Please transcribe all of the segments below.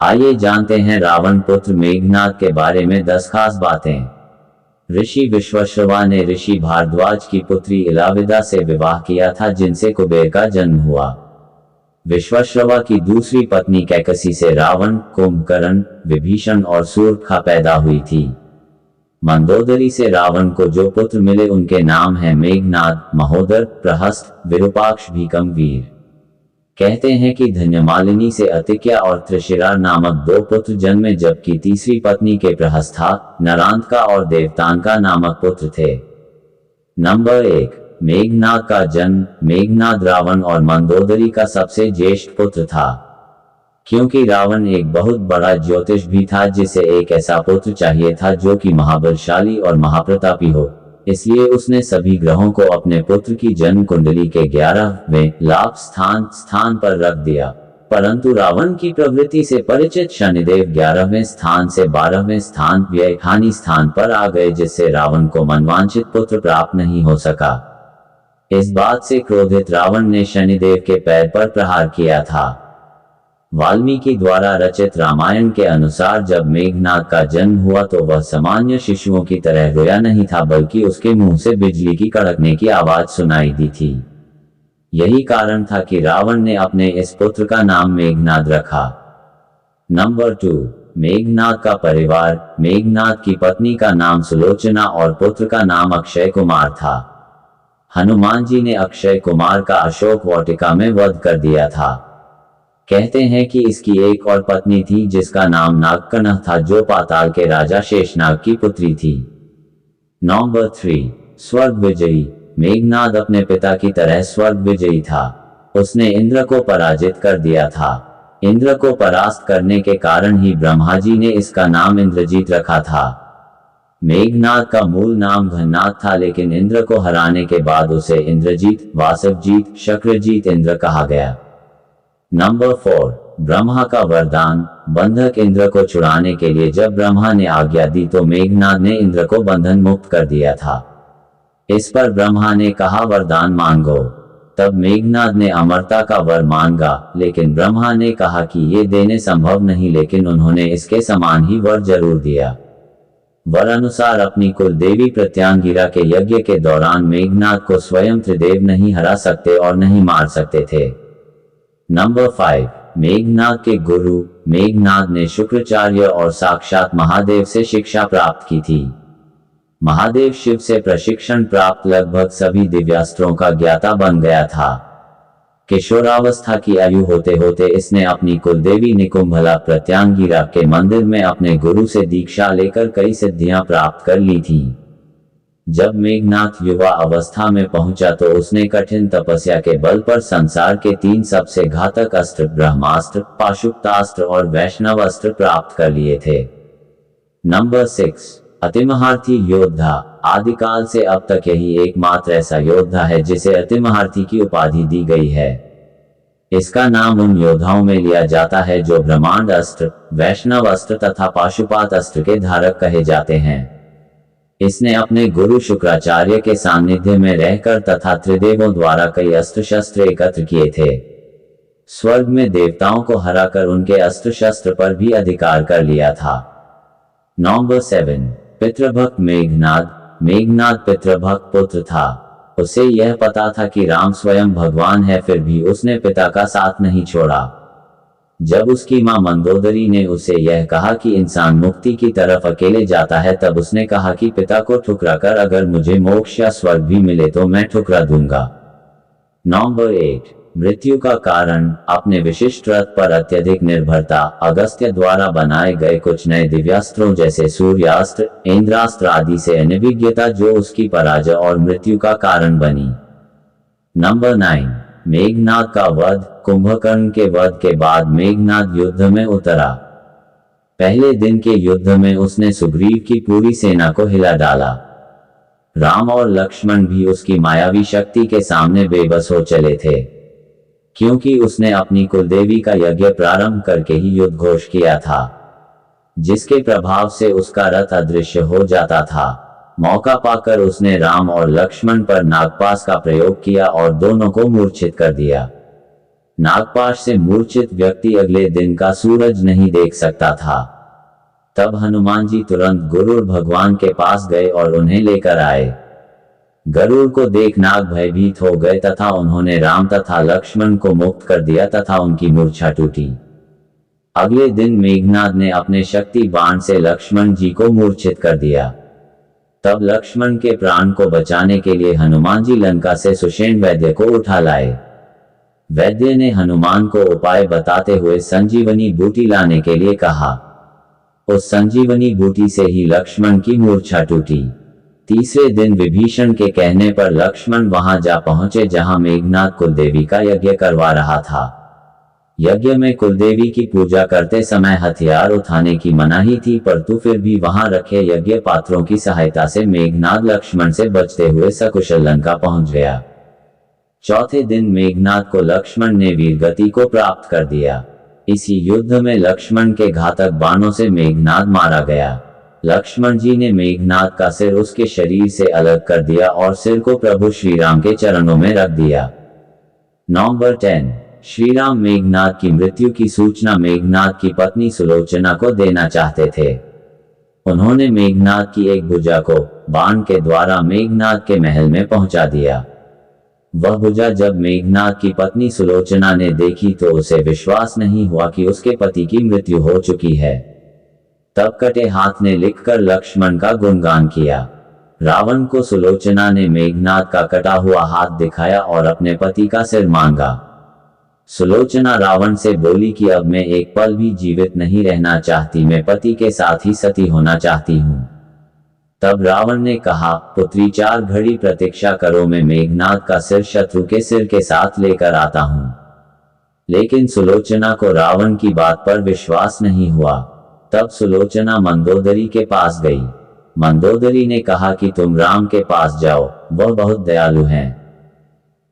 आइए जानते हैं रावण पुत्र मेघनाद के बारे में 10 खास बातें। ऋषि विश्वश्रवा ने ऋषि भारद्वाज की पुत्री इलाविदा से विवाह किया था, जिनसे कुबेर का जन्म हुआ। विश्वश्रवा की दूसरी पत्नी कैकसी से रावण, कुंभकर्ण, विभीषण और शूर्पणखा पैदा हुई थी। मंदोदरी से रावण को जो पुत्र मिले उनके नाम हैं मेघनाद, महोदर, प्रहस्त, विरूपाक्ष, भीकम, वीर। कहते हैं कि धन्यमालिनी से अतिक्या और त्रिशिरा नामक 2 पुत्र जन्मे, जबकि तीसरी पत्नी के प्रहस्था, नरांतका और देवतानका नामक पुत्र थे। नंबर 1, मेघनाद का जन्म। मेघनाद रावण और मंदोदरी का सबसे ज्येष्ठ पुत्र था। क्योंकि रावण एक बहुत बड़ा ज्योतिष भी था, जिसे एक ऐसा पुत्र चाहिए था जो कि महाबलशाली और महाप्रतापी हो, इसलिए उसने सभी ग्रहों को अपने पुत्र की जन्म कुंडली के 11वें लाभ स्थान पर रख दिया। परंतु रावण की प्रवृत्ति से परिचित शनिदेव 11वें स्थान से 12वें स्थान व्यय हानि स्थान पर आ गए, जिससे रावण को मनवांछित पुत्र प्राप्त नहीं हो सका। इस बात से क्रोधित रावण ने शनिदेव के पैर पर प्रहार किया था। वाल्मीकि द्वारा रचित रामायण के अनुसार जब मेघनाद का जन्म हुआ तो वह सामान्य शिशुओं की तरह रोया नहीं था, बल्कि उसके मुंह से बिजली की कड़कने की आवाज सुनाई दी थी। यही कारण था कि रावण ने अपने इस पुत्र का नाम मेघनाद रखा। नंबर 2, मेघनाद का परिवार। मेघनाद की पत्नी का नाम सुलोचना और पुत्र का नाम अक्षय कुमार था। हनुमान जी ने अक्षय कुमार का अशोक वाटिका में वध कर दिया था। कहते हैं कि इसकी एक और पत्नी थी जिसका नाम नागकर्ण था, जो पाताल के राजा शेषनाग की पुत्री थी। नंबर 3, स्वर्ग विजयी। मेघनाद अपने पिता की तरह स्वर्ग विजयी था। उसने इंद्र को पराजित कर दिया था। इंद्र को परास्त करने के कारण ही ब्रह्मा जी ने इसका नाम इंद्रजीत रखा था। मेघनाद का मूल नाम घननाद था, लेकिन इंद्र को हराने के बाद उसे इंद्रजीत, वासवजीत, शक्रजीत इंद्र कहा गया। नंबर 4, ब्रह्मा का वरदान। बंधक इंद्र को छुड़ाने के लिए जब ब्रह्मा ने आज्ञा दी तो मेघनाद ने इंद्र को बंधन मुक्त कर दिया था। इस पर ब्रह्मा ने कहा, वरदान मांगो। तब मेघनाद ने अमरता का वर मांगा, लेकिन ब्रह्मा ने कहा कि ये देने संभव नहीं, लेकिन उन्होंने इसके समान ही वर जरूर दिया। वर अनुसार अपनी कुल देवी प्रत्यांगिरा के यज्ञ के दौरान मेघनाद को स्वयं त्रिदेव नहीं हरा सकते और नहीं मार सकते थे। नंबर 5, मेघनाद के गुरु। मेघनाद ने शुक्राचार्य और साक्षात महादेव से शिक्षा प्राप्त की थी। महादेव शिव से प्रशिक्षण प्राप्त लगभग सभी दिव्यास्त्रों का ज्ञाता बन गया था। किशोरावस्था की आयु होते होते इसने अपनी कुलदेवी निकुंभला प्रत्यांगिरा के मंदिर में अपने गुरु से दीक्षा लेकर कई सिद्धियां प्राप्त कर ली थीं। जब मेघनाद युवा अवस्था में पहुंचा तो उसने कठिन तपस्या के बल पर संसार के 3 सबसे घातक अस्त्र ब्रह्मास्त्र, पाशुपतास्त्र और वैष्णवास्त्र प्राप्त कर लिए थे। नंबर 6, अतिमहारथी योद्धा। आदिकाल से अब तक यही एकमात्र ऐसा योद्धा है जिसे अतिमहारथी की उपाधि दी गई है। इसका नाम उन योद्धाओं में लिया जाता है जो ब्रह्मांड अस्त्र, वैष्णव अस्त्र तथा पाशुपात अस्त्र के धारक कहे जाते हैं। इसने अपने गुरु शुक्राचार्य के सानिध्य में रहकर तथा त्रिदेवों द्वारा कई अस्त्र शस्त्र एकत्र किए थे। स्वर्ग में देवताओं को हराकर उनके अस्त्र शस्त्र पर भी अधिकार कर लिया था। नंबर 7, पितृभक्त मेघनाद। मेघनाद पितृभक्त पुत्र था। उसे यह पता था कि राम स्वयं भगवान है, फिर भी उसने पिता का साथ नहीं छोड़ा। जब उसकी मां मंदोदरी ने उसे यह कहा कि इंसान मुक्ति की तरफ अकेले जाता है, तब उसने कहा कि पिता को ठुकराकर अगर मुझे मोक्ष या स्वर्ग भी मिले तो मैं ठुकरा दूंगा। नंबर 8, मृत्यु का कारण। अपने विशिष्ट रथ पर अत्यधिक निर्भरता। अगस्त्य द्वारा बनाए गए कुछ नए दिव्यास्त्रों जैसे सूर्यास्त्र, इंद्रास्त्र आदि से अनभिज्ञता जो उसकी पराजय और मृत्यु का कारण बनी। नंबर 9, मेघनाद का वध। कुंभकर्ण के वध के बाद मेघनाद युद्ध में उतरा। पहले दिन के युद्ध में उसने सुग्रीव की पूरी सेना को हिला डाला। राम और लक्ष्मण भी उसकी मायावी शक्ति के सामने बेबस हो चले थे, क्योंकि उसने अपनी कुलदेवी का यज्ञ प्रारंभ करके ही युद्ध घोष किया था, जिसके प्रभाव से उसका रथ अदृश्य हो जाता था। मौका पाकर उसने राम और लक्ष्मण पर नागपाश का प्रयोग किया और दोनों को मूर्छित कर दिया। नागपाश से मूर्छित व्यक्ति अगले दिन का सूरज नहीं देख सकता था। तब हनुमान जी तुरंत गरुड़ भगवान के पास गए और उन्हें लेकर आए। गरुड़ को देख नाग भयभीत हो गए तथा उन्होंने राम तथा लक्ष्मण को मुक्त कर दिया तथा उनकी मूर्छा टूटी। अगले दिन मेघनाद ने अपने शक्ति बाण से लक्ष्मण जी को मूर्छित कर दिया। तब लक्ष्मण के प्राण को बचाने के लिए हनुमान जी लंका से सुषेण वैद्य को उठा लाए। वैद्य ने हनुमान को उपाय बताते हुए संजीवनी बूटी लाने के लिए कहा। उस संजीवनी बूटी से ही लक्ष्मण की मूर्छा टूटी। तीसरे दिन विभीषण के कहने पर लक्ष्मण वहां जा पहुंचे जहां मेघनाद कुलदेवी का यज्ञ करवा रहा था। यज्ञ में कुलदेवी की पूजा करते समय हथियार उठाने की मनाही थी, परंतु फिर भी वहां रखे यज्ञ पात्रों की सहायता से मेघनाद लक्ष्मण से बचते हुए सकुशल लंका पहुंच गया। चौथे दिन मेघनाद को लक्ष्मण ने वीरगति को प्राप्त कर दिया। इसी युद्ध में लक्ष्मण के घातक बाणों से मेघनाद मारा गया। लक्ष्मण जी ने मेघनाद का सिर उसके शरीर से अलग कर दिया और सिर को प्रभु श्री राम के चरणों में रख दिया। नंबर 10, श्री राम मेघनाद की मृत्यु की सूचना मेघनाद की पत्नी सुलोचना को देना चाहते थे। उन्होंने मेघनाद की एक भुजा को बाण के द्वारा मेघनाद के महल में पहुंचा दिया। वह भुजा जब मेघनाद की पत्नी सुलोचना ने देखी तो उसे विश्वास नहीं हुआ कि उसके पति की मृत्यु हो चुकी है। तब कटे हाथ ने लिखकर लक्ष्मण का गुणगान किया। रावण को सुलोचना ने मेघनाद का कटा हुआ हाथ दिखाया और अपने पति का सिर मांगा। सुलोचना रावण से बोली कि अब मैं एक पल भी जीवित नहीं रहना चाहती, मैं पति के साथ ही सती होना चाहती हूँ। तब रावण ने कहा, पुत्री 4 घड़ी प्रतीक्षा करो, मैं मेघनाद का सिर शत्रु के सिर के साथ लेकर आता हूँ। लेकिन सुलोचना को रावण की बात पर विश्वास नहीं हुआ। तब सुलोचना मंदोदरी के पास गई। मंदोदरी ने कहा कि तुम राम के पास जाओ, वह बहुत दयालु हैं।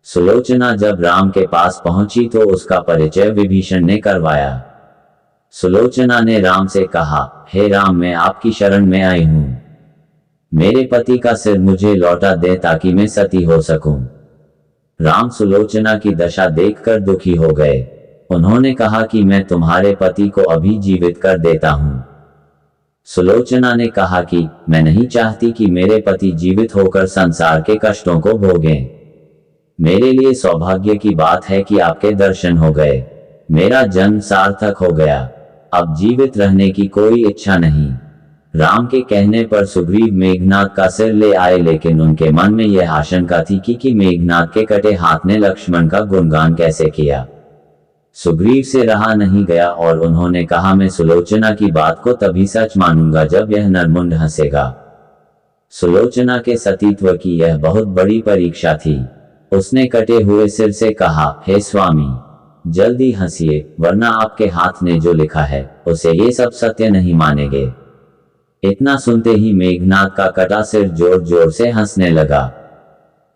सुलोचना जब राम के पास पहुंची तो उसका परिचय विभीषण ने करवाया। सुलोचना ने राम से कहा, हे राम, मैं आपकी शरण में आई हूं। मेरे पति का सिर मुझे लौटा दे ताकि मैं सती हो सकूं। राम सुलोचना की दशा देखकर दुखी हो गए। उन्होंने कहा कि मैं तुम्हारे पति को अभी जीवित कर देता हूं। सुलोचना ने कहा कि मैं नहीं चाहती कि मेरे पति जीवित होकर संसार के कष्टों को भोगें। मेरे लिए सौभाग्य की बात है कि आपके दर्शन हो गए। मेरा जन्म सार्थक हो गया। अब जीवित रहने की कोई इच्छा नहीं। राम के कहने पर सुग्रीव मेघनाद का सिर ले आए, लेकिन उनके मन में यह आशंका थी कि मेघनाद के कटे हाथ ने लक्ष्मण का गुणगान कैसे किया। सुग्रीव से रहा नहीं गया और उन्होंने कहा, मैं सुलोचना की बात को तभी सच मानूंगा जब यह नरमुंड हंसेगा। सुलोचना के सतीत्व की यह बहुत बड़ी परीक्षा थी। उसने कटे हुए सिर से कहा, हे स्वामी, जल्दी हंसिए, वरना आपके हाथ ने जो लिखा है उसे ये सब सत्य नहीं मानेंगे। इतना सुनते ही मेघनाद का कटा सिर जोर जोर से हंसने लगा।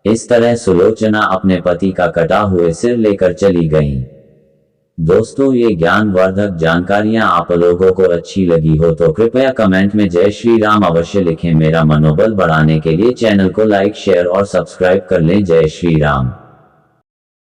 इस तरह सुलोचना अपने पति का कटा हुए सिर लेकर चली गईं। दोस्तों, ये ज्ञानवर्धक जानकारियां आप लोगों को अच्छी लगी हो तो कृपया कमेंट में जय श्री राम अवश्य लिखें। मेरा मनोबल बढ़ाने के लिए चैनल को लाइक, शेयर और सब्सक्राइब कर लें। जय श्री राम।